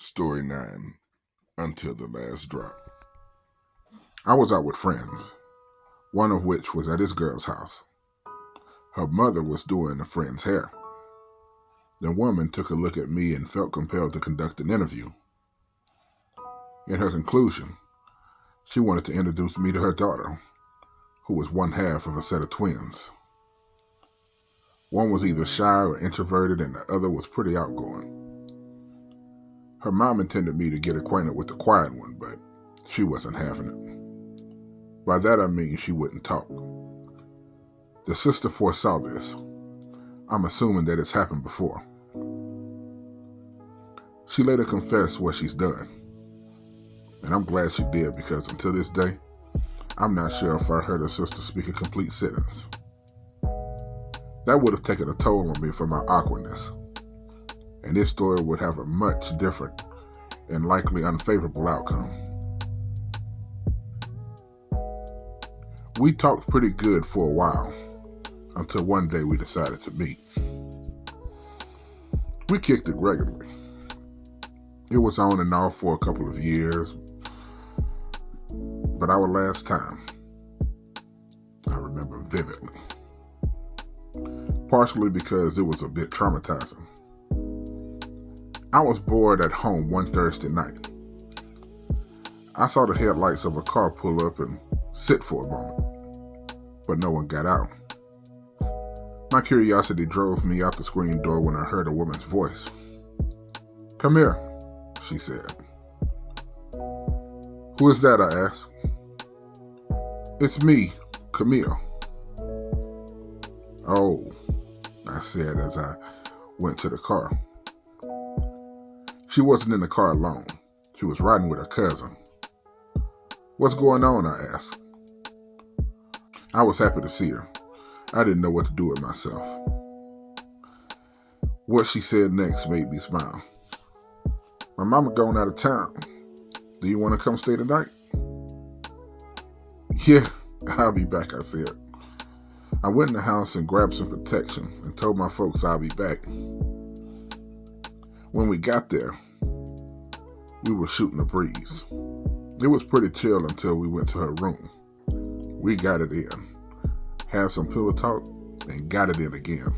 Story 9, Until the Last Drop. I was out with friends, one of which was at his girl's house. Her mother was doing a friend's hair. The woman took a look at me and felt compelled to conduct an interview. In her conclusion, she wanted to introduce me to her daughter, who was one half of a set of twins. One was either shy or introverted and the other was pretty outgoing. Her mom intended me to get acquainted with the quiet one, but she wasn't having it. By that I mean she wouldn't talk. The sister foresaw this. I'm assuming that it's happened before. She later confessed what she's done. And I'm glad she did, because until this day, I'm not sure if I heard her sister speak a complete sentence. That would have taken a toll on me for my awkwardness. And this story would have a much different and likely unfavorable outcome. We talked pretty good for a while, until one day we decided to meet. We kicked it regularly. It was on and off for a couple of years, but our last time, I remember vividly. Partially because it was a bit traumatizing. I was bored at home one Thursday night. I saw the headlights of a car pull up and sit for a moment, but no one got out. My curiosity drove me out the screen door when I heard a woman's voice. "Come here," she said. "Who is that?" I asked. "It's me, Camille." "Oh," I said as I went to the car. She wasn't in the car alone. She was riding with her cousin. "What's going on?" I asked. I was happy to see her. I didn't know what to do with myself. What she said next made me smile. "My mama going out of town. Do you want to come stay tonight?" "Yeah, I'll be back," I said. I went in the house and grabbed some protection and told my folks I'll be back. When we got there, we were shooting a breeze. It was pretty chill until we went to her room. We got it in, had some pillow talk, and got it in again.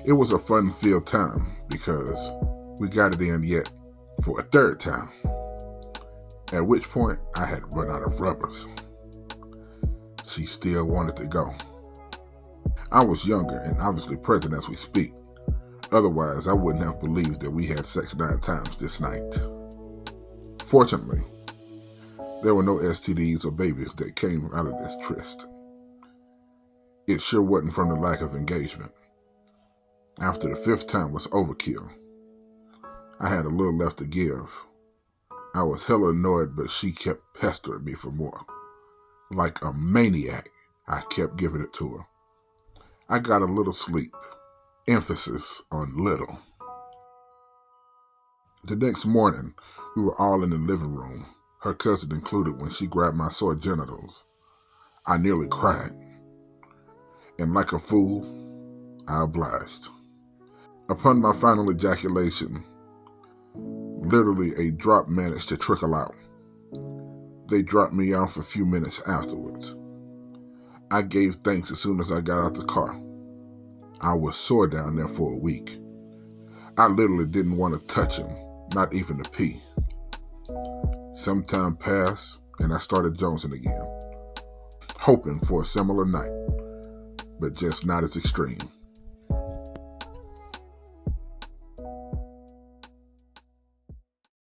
It was a fun-filled time because we got it in yet for a third time, at which point I had run out of rubbers. She still wanted to go. I was younger and obviously present as we speak. Otherwise, I wouldn't have believed that we had sex 9 times this night. Fortunately, there were no STDs or babies that came out of this tryst. It sure wasn't from the lack of engagement. After the 5th time was overkill. I had a little left to give. I was hella annoyed, but she kept pestering me for more. Like a maniac, I kept giving it to her. I got a little sleep. Emphasis on little. The next morning, we were all in the living room, her cousin included, when she grabbed my sore genitals. I nearly cried. And like a fool, I obliged. Upon my final ejaculation, literally a drop managed to trickle out. They dropped me off a few minutes afterwards. I gave thanks as soon as I got out the car. I was sore down there for a week. I literally didn't want to touch him, not even to pee. Some time passed, and I started jonesing again, hoping for a similar night, but just not as extreme.